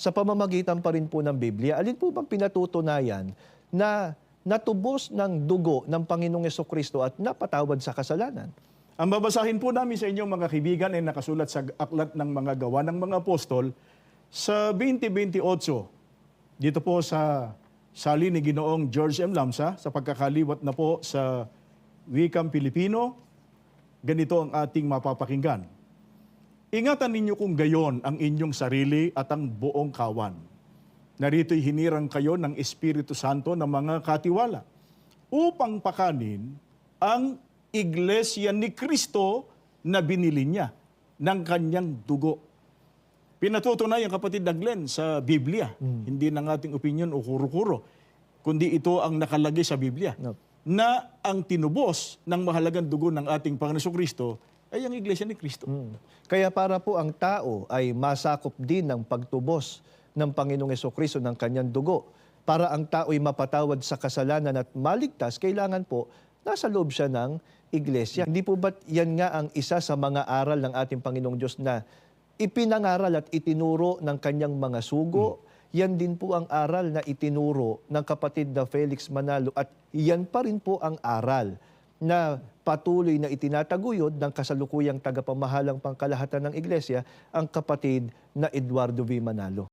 sa pamamagitan pa rin po ng Biblia? Alin po bang pinatutunayan na natubos ng dugo ng Panginoong Jesucristo at napatawad sa kasalanan? Ang babasahin po namin sa inyong mga kaibigan ay nakasulat sa Aklat ng Mga Gawa ng Mga Apostol sa 20:28. Dito po sa sali ni Ginoong George M. Lamsa, sa pagkakaliwat na po sa wikang Pilipino, ganito ang ating mapapakinggan. Ingatan ninyo kung gayon ang inyong sarili at ang buong kawan. Narito'y hinirang kayo ng Espiritu Santo ng mga katiwala upang pakanin ang iglesia ni Kristo na binili niya ng kanyang dugo. Pinatutunayan, kapatid na Glenn, sa Biblia. Hindi ng ating opinion o kuro-kuro, kundi ito ang nakalagay sa Biblia. Na ang tinubos ng mahalagang dugo ng ating Panginoon Jesucristo ay ang iglesia ni Kristo. Kaya para po ang tao ay masakop din ng pagtubos ng Panginoong Jesucristo ng kanyang dugo. Para ang tao ay mapatawad sa kasalanan at maligtas, kailangan po nasa loob siya ng iglesia. Hindi po ba't yan nga ang isa sa mga aral ng ating Panginoong Diyos na ipinangaral at itinuro ng kanyang mga sugo? Yan din po ang aral na itinuro ng kapatid na Felix Manalo at yan pa rin po ang aral na patuloy na itinataguyod ng kasalukuyang tagapamahalang pangkalahatan ng iglesia, ang kapatid na Eduardo V. Manalo.